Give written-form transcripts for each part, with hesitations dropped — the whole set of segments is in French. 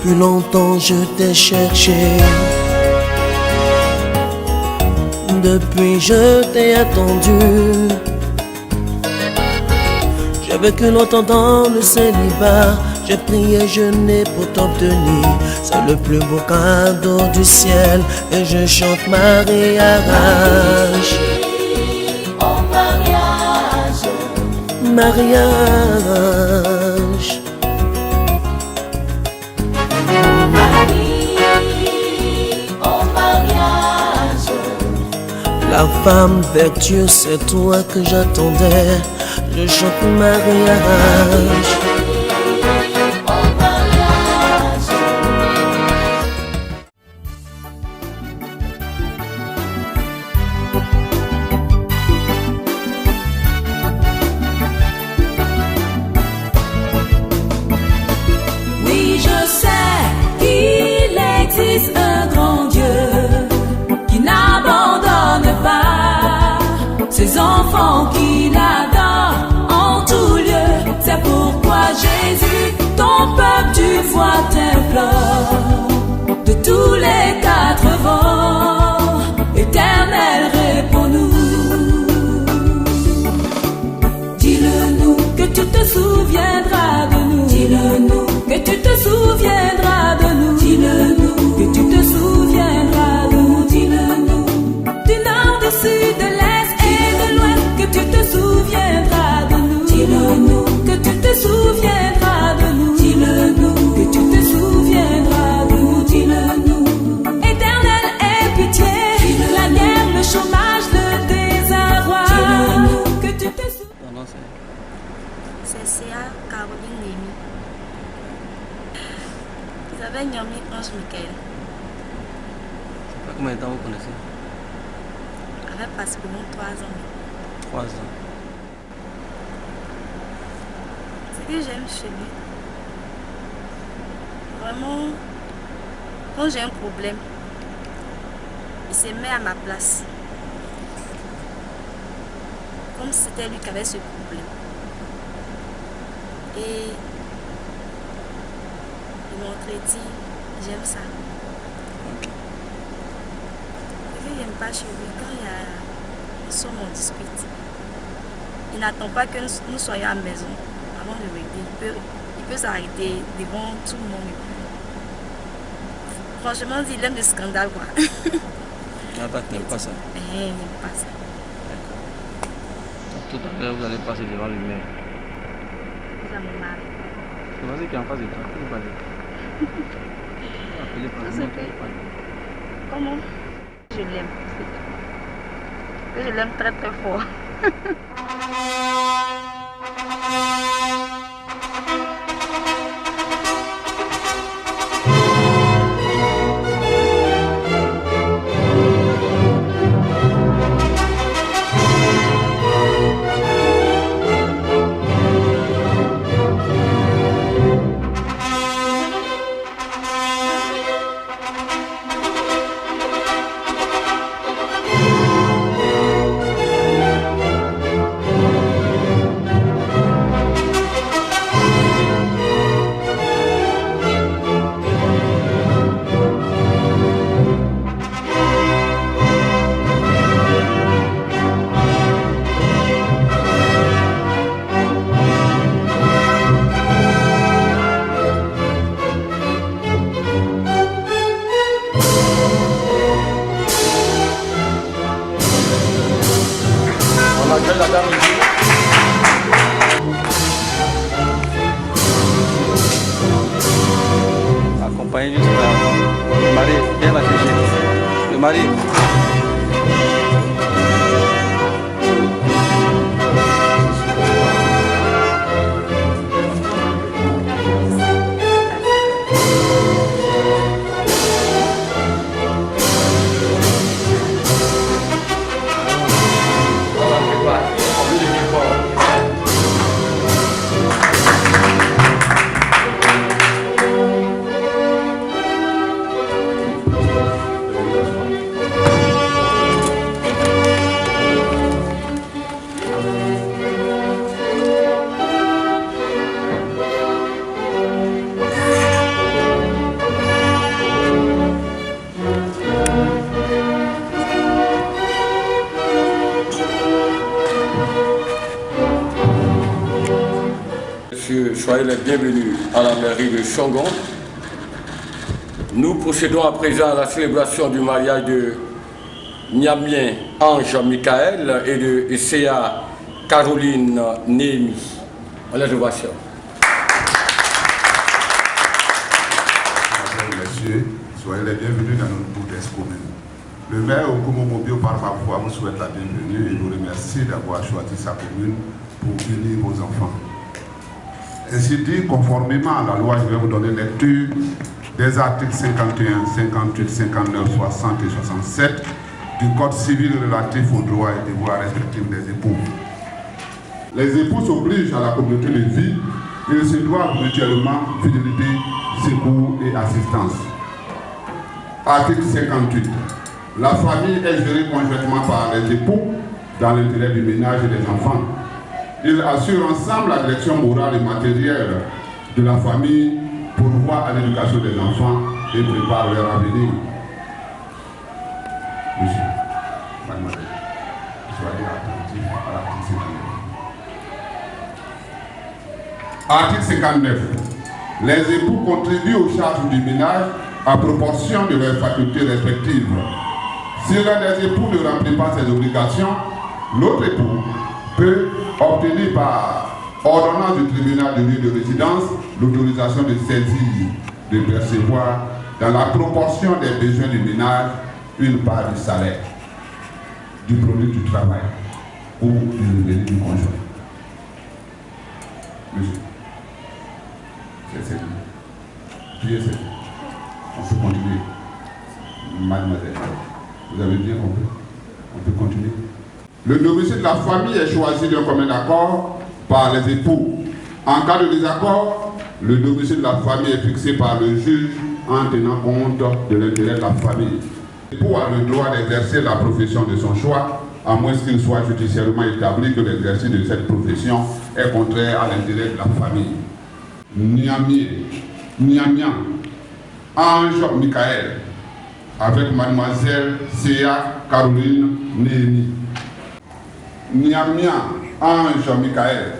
Depuis longtemps je t'ai cherché, depuis je t'ai attendu. J'ai vécu longtemps dans le célibat, j'ai prié, jeûné pour t'obtenir. C'est le plus beau cadeau du ciel et je chante mariage. Oh mariage, Mariage. oh mariage. La femme vertueuse, c'est toi que j'attendais. Je chante mariage. Oui, je sais qu'il existe un grand Dieu qui n'abandonne pas ses enfants qu'il adore en tout lieu. C'est pourquoi Jésus, ton peuple, tu vois, t'implore de tous les quatre vents. Éternel, réponds-nous. Dis-le-nous que tu te souviendras de nous. Dis-le-nous que tu te souviendras de nous. Dis-le-nous que tu te souviendras de nous. Dis-le-nous du nord, du sud, de l'est et de l'ouest que tu te souviendras de nous. Dis-le-nous que tu te souviendras de nous. Dis-le-nous que tu te souviendras de nous. Dis-le-nous. Éternel, aie pitié. La guerre, le chômage, le désarroi. Dis-le-nous que tu te souviendras. C'est C.A. Caroline Némi. Isabelle Nyomi Ange Michael. Combien de temps vous connaissez? Avec pratiquement 3 ans. 3 ans. Ce que j'aime chez lui, vraiment, quand j'ai un problème, il se met à ma place. Comme si c'était lui qui avait ce problème. Et il m'entretient, j'aime ça. Ce que j'aime pas chez lui, quand il y a une somme, on discute. Il n'attend pas que nous soyons à la maison avant de régler. Il peut s'arrêter devant tout le monde. Franchement, il aime le scandale, quoi. Ah bah, tu n'aimes pas ça? Il n'aime pas ça. D'accord. Donc tout à l'heure, vous allez passer devant lui-même. Ça me marre. C'est vas-y qui est en face de toi. Il va aller. Appelez par le nom. Comment? Je l'aime. Que je l'aime très très fort. Acompanhe jusqu'à le mari, bien la chercher. Le mari. messieurs, soyez les bienvenus à la mairie de Chongon. Nous procédons à présent à la célébration du mariage de Niamien Ange Michael et de Sia Caroline Némi. À la réservation. Mesdames et messieurs, soyez les bienvenus dans notre bourg commune. Le maire Okumo Mobio, par ma voix, vous souhaite la bienvenue et vous remercie d'avoir choisi sa commune pour bénir vos enfants. Ainsi dit, conformément à la loi, je vais vous donner lecture des articles 51, 58, 59, 60 et 67 du Code civil relatif aux droits et devoirs respectifs des époux. Les époux s'obligent à la communauté de vie et ils se doivent mutuellement fidélité, secours et assistance. Article 58. La famille est gérée conjointement par les époux dans l'intérêt du ménage et des enfants. Ils assurent ensemble la direction morale et matérielle de la famille, pourvoient à l'éducation des enfants et préparent leur avenir. Monsieur, mademoiselle, soyez attentifs à l'article 59. Article 59. Les époux contribuent aux charges du ménage à proportion de leurs facultés respectives. Si l'un des époux ne remplit pas ses obligations, l'autre époux peut obtenir par ordonnance du tribunal de lieu de résidence l'autorisation de saisir, de percevoir dans la proportion des besoins du ménage une part du salaire, du produit du travail ou du revenu du conjoint. Monsieur, c'est dit. Priez, c'est dit. On peut continuer. Mademoiselle, vous avez bien compris? On peut continuer. Le domicile de la famille est choisi d'un commun accord par les époux. En cas de désaccord, le domicile de la famille est fixé par le juge en tenant compte de l'intérêt de la famille. L'époux a le droit d'exercer la profession de son choix, à moins qu'il soit judiciairement établi que l'exercice de cette profession est contraire à l'intérêt de la famille. Niamian Ange Michael, avec mademoiselle Sia Caroline Némi. Niamian Ange Michael,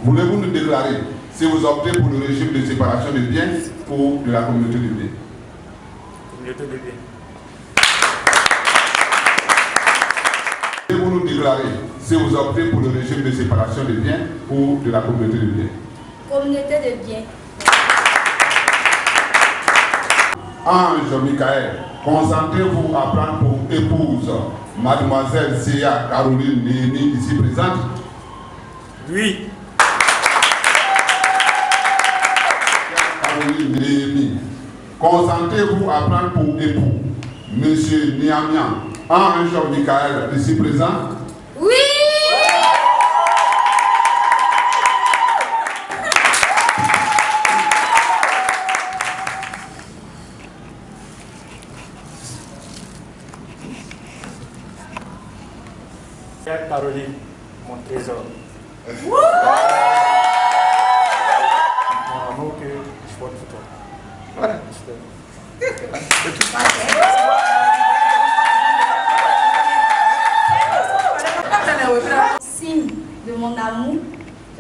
voulez-vous nous déclarer si vous optez pour le régime de séparation de biens ou de la communauté de biens? Communauté de biens. Voulez-vous nous déclarer si vous optez pour le régime de séparation de biens ou de la communauté de biens? Communauté de biens. Ange Michael, consentez-vous à prendre pour épouse mademoiselle Sia Caroline Némi ici présente? Oui. Caroline Némi, consentez-vous à prendre pour époux monsieur Niamian Ange Michael ici présent? Oui. Caroline, mon trésor. Mon amour que je porte pour toi. Voilà. Signe de mon amour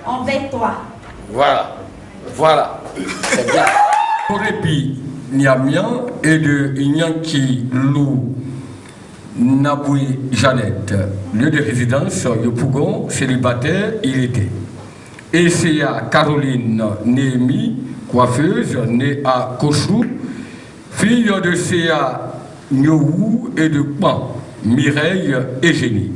envers toi. Voilà, voilà, c'est bien. Pour épi Niamian et de Inyanki Lou Naboui Jeannette, lieu de résidence, Yopougon, célibataire, il était. Et c'est à Caroline Némi, coiffeuse, née à Kochou, fille de Séa Nyou et de Kwan, Mireille et Génie.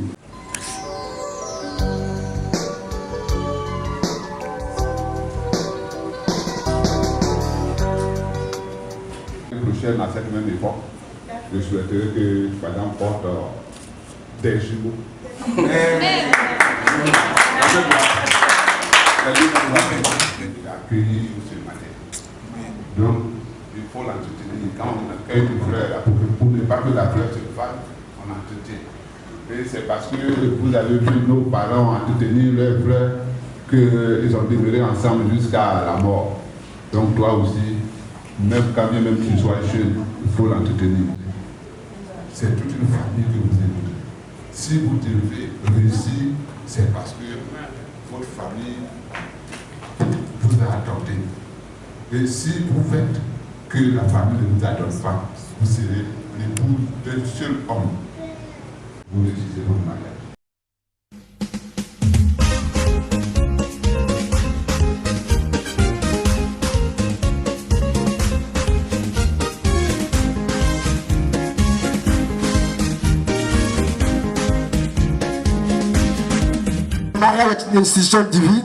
Prochaine à cette même époque, je souhaiterais que madame porte des jumeaux. Accueillir ce matin. Donc, il faut l'entretenir. Quand on accueille une fleur, pour ne pas que la fleur se fasse, on entretient. Et c'est parce que vous avez vu nos parents entretenir leurs fleurs qu'ils ont demeuré ensemble jusqu'à la mort. Donc toi aussi, même quand bien même tu sois jeune, il faut l'entretenir. C'est toute une famille que vous aimez. Si vous devez réussir, c'est parce que votre famille adopter. Et si vous faites que la famille ne vous adopte pas, vous serez l'époux d'un seul homme. Vous refusez votre mariage. Le mariage est une institution divine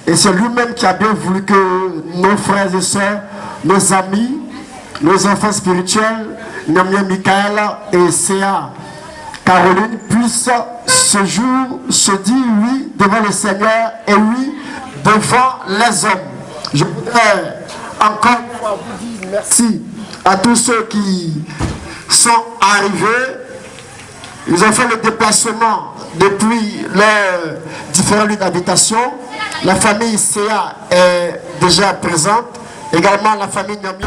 et c'est lui-même qui a bien voulu que nos frères et sœurs, nos amis, nos enfants spirituels, Namia Michael et Céa Caroline puissent ce jour se dire oui devant le Seigneur et oui devant les hommes. Je voudrais encore une fois vous dire merci à tous ceux qui sont arrivés. Ils ont fait le déplacement depuis leurs différents lieux d'habitation. La famille Céa est déjà présente. Également la famille Nami.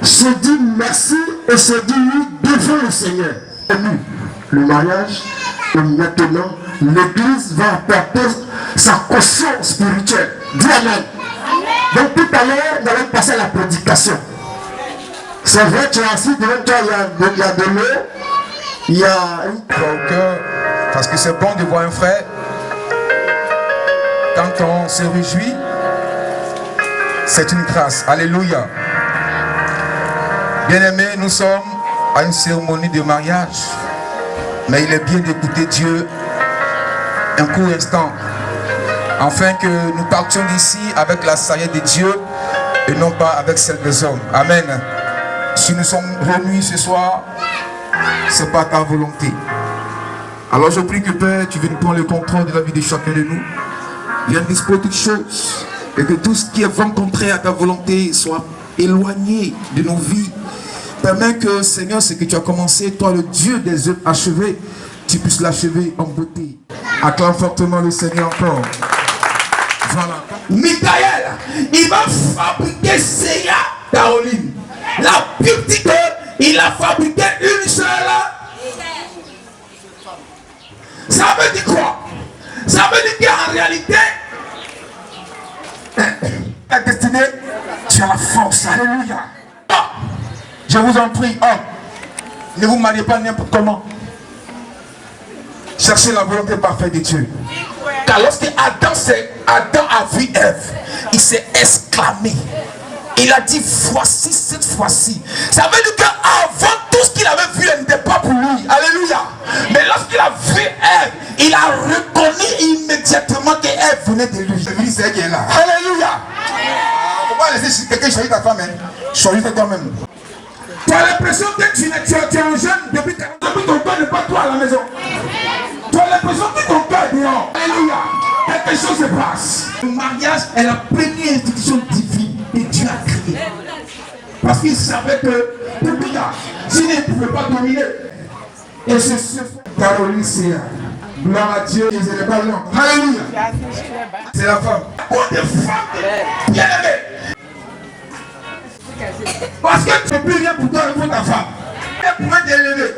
Se dit merci et se dit oui devant le Seigneur. Le mariage, et maintenant, l'Église va apporter sa caution spirituelle. Dis Amen. Donc tout à l'heure, nous allons passer à la prédication. C'est vrai, tu es assis devant toi, il y a de l'eau, il y a au cœur, parce que c'est bon de voir un frère. Quand on se réjouit, c'est une grâce. Alléluia. Bien-aimés, nous sommes à une cérémonie de mariage. Mais il est bien d'écouter Dieu un court instant, afin que nous partions d'ici avec la sagesse de Dieu et non pas avec celle des hommes. Amen. Si nous sommes réunis ce soir, ce n'est pas ta volonté. Alors je prie que Père, tu viennes prendre le contrôle de la vie de chacun de nous. Viens disposer toutes choses et que tout ce qui est vraiment contraire à ta volonté soit éloigné de nos vies. Permets que, Seigneur, ce que tu as commencé, toi le Dieu des œuvres achevées, tu puisses l'achever en beauté. Acclame fortement le Seigneur encore. Voilà. Michael, il va fabriquer Seiya Caroline. La pureté, il a fabriqué une seule. Ça veut dire quoi? Ça veut dire qu'en réalité, la destinée, tu as la force. Alléluia. Je vous en prie, ne vous mariez pas n'importe comment. Cherchez la volonté parfaite de Dieu. Car lorsque Adam a vu Ève, il s'est exclamé. Il a dit, voici cette fois-ci. Ça veut dire qu'avant, tout ce qu'il avait vu, elle n'était pas pour lui. Alléluia. Mais lorsqu'il a vu Ève, il a reconnu immédiatement qu'Ève venait de lui. C'est elle qui est là. Alléluia. Faut pas laisser quelqu'un choisir ta femme. Choisis toi-même. Tu as l'impression que tu es un jeune depuis ton père n'est pas toi à la maison. Tu as l'impression que ton père est dehors. Alléluia. Quelque chose se passe. Le mariage est la première institution divine que Dieu a créée. Parce qu'il savait que s'il ne pouvait pas dominer. Et c'est ce Caroline Seiya. Gloire à Dieu, ils n'étaient pas longs. Alléluia. C'est la femme. Oh, des femmes bien aimées. Parce que tu ne peux plus rien pour toi, pour ta femme. Elle pourrait t'élever.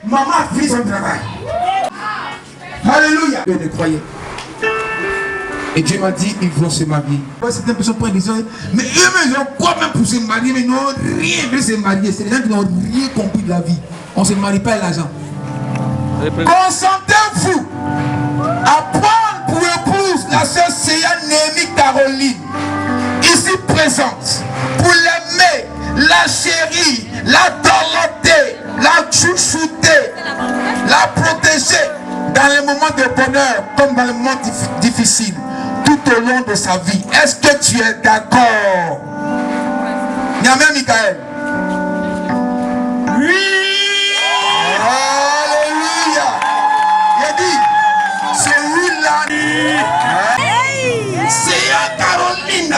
Maman a fait son travail. Alléluia. Dieu ne croyait. Et Dieu m'a dit, ils vont se marier. Certaines personnes prennent des choses, mais eux-mêmes, ils ont quoi même pour se marier, mais ils n'ont rien vu se marier. C'est les gens qui n'ont rien compris de la vie. On ne se marie pas avec l'argent. Consentez-vous à prendre pour épouse la sœur Seiya Néhémie Caroline, ici présente, pour l'aimer, la chérir, la doroter, la chouchouter, la protéger. dans les moments de bonheur comme dans les moments difficiles, tout au long de sa vie. Est-ce que tu es d'accord? Niamey Michael. Oui. Alléluia. Il a dit, c'est lui-là. C'est Caroline.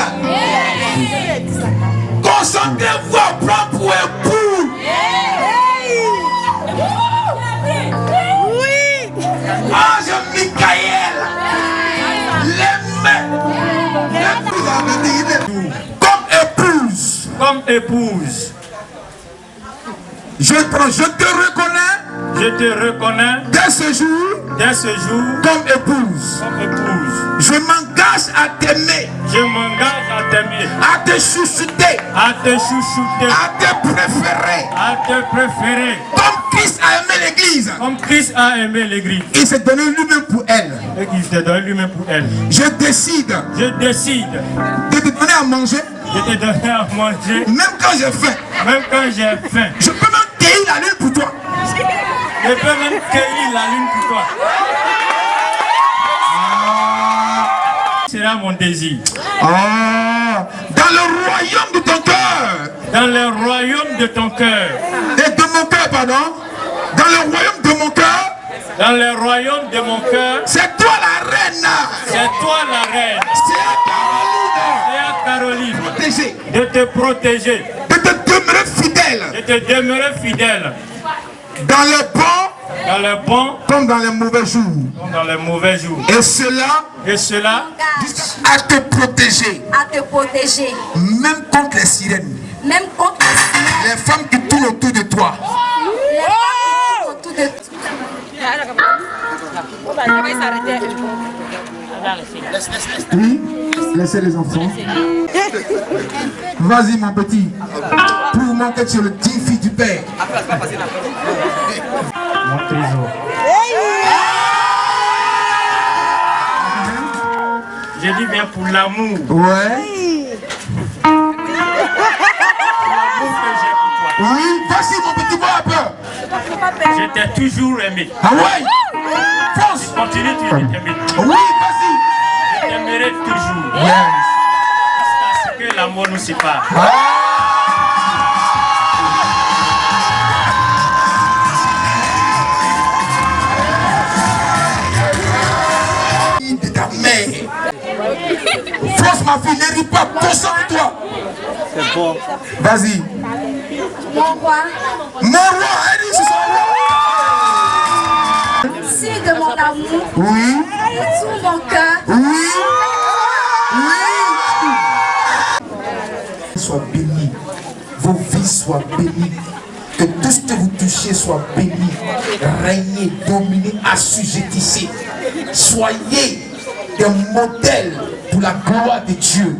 Concentrez-vous à prendre pour époux. Oui. Ange Michael. Les mains. Comme épouse. Comme épouse. Je te reconnais. Je te reconnais. Dès ce jour. Comme épouse. Comme épouse. Je m'engage à t'aimer. Je m'engage à t'aimer. À te chouchouter. À te chouchouter. À te préférer. À te préférer. Comme Christ a aimé l'église. Comme Christ a aimé l'église. Il s'est donné lui-même pour elle. Et qu'il s'est donné lui-même pour elle. Je décide. Je décide. De te donner à manger. De te donner à manger. Même quand j'ai faim. Même quand j'ai faim. Je peux même cueillir la lune pour toi. Je peux même cueillir la lune pour toi. Sera mon désir. Dans le royaume de ton cœur. Dans le royaume de ton cœur. Et de mon cœur, pardon. Dans le royaume de mon cœur. Dans le royaume de mon cœur. C'est toi la reine. C'est toi la reine. C'est à Caroline. Protéger. De te protéger. De te demeurer fidèle. De te demeurer fidèle. Dans les bons. Dans les bons. Comme dans les mauvais jours. Comme dans les mauvais jours. Et cela. À te protéger. À te protéger. Même contre les sirènes. Même contre les sirènes. Les femmes qui tournent autour de toi. Les femmes qui tournent autour de toi. Oui, laissez les enfants. Vas-y mon petit. Prouve-moi que tu es le digne fils du Père. Mon trésor. J'ai dit bien pour l'amour. Ouais. Oui, vas-y mon petit, bois un peu. Je t'ai toujours aimé. Ah ouais? Fonce. Continue de t'aimer. Oui, vas-y. Je t'aimerai toujours. Yes. Jusqu'à ce que l'amour nous sépare. De ta mère. Fonce ma fille, ne ris pas, concentre-toi. C'est bon. Vas-y. Mon roi. Mon roi, elle dit c'est son roi. Si de mon amour. Oui. De tout mon cœur. Oui. Sois béni. Vos vies soient bénies. Que tout ce que vous touchez soit béni. Régnez, dominez, assujettissez. Soyez des modèles pour la gloire de Dieu.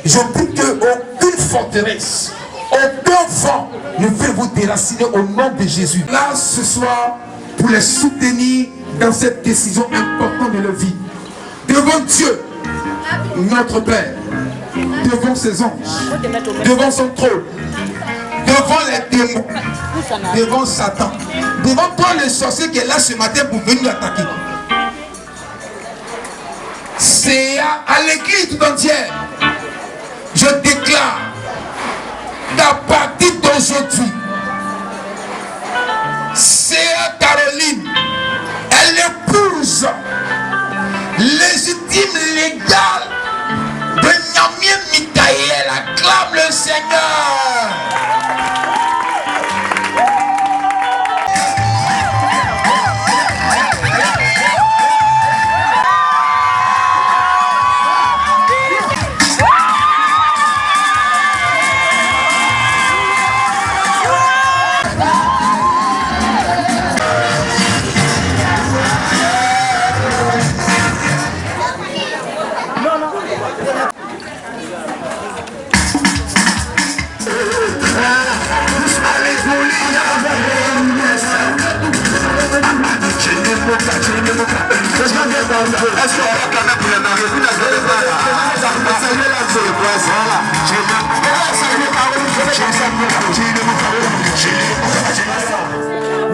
Je prie qu'aucune forteresse, aucun vent ne veut vous déraciner au nom de Jésus. Là, ce soir, pour les soutenir dans cette décision importante de leur vie. Devant Dieu, notre Père, devant ses anges, devant son trône, devant les démons, devant Satan, devant toi le sorcier qui est là ce matin pour venir attaquer. C'est à l'église tout entière. Je déclare qu'à partir d'aujourd'hui, c'est Caroline, elle épouse légitime, légale de Niamey Michael. Acclame le Seigneur.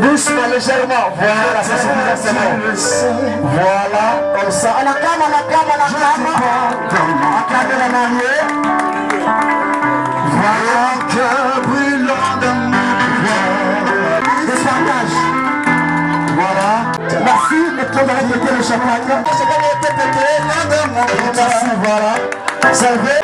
Doucement, légèrement. Voilà, c'est suffisant, c'est bon. Voilà, comme ça. On acclame, on acclame, on acclame. Acclame la mariée. Voilà, cœur brûlant d'amour. Despartage. Voilà. Merci, maintenant on va répéter le champagne. Merci, voilà. Salvé.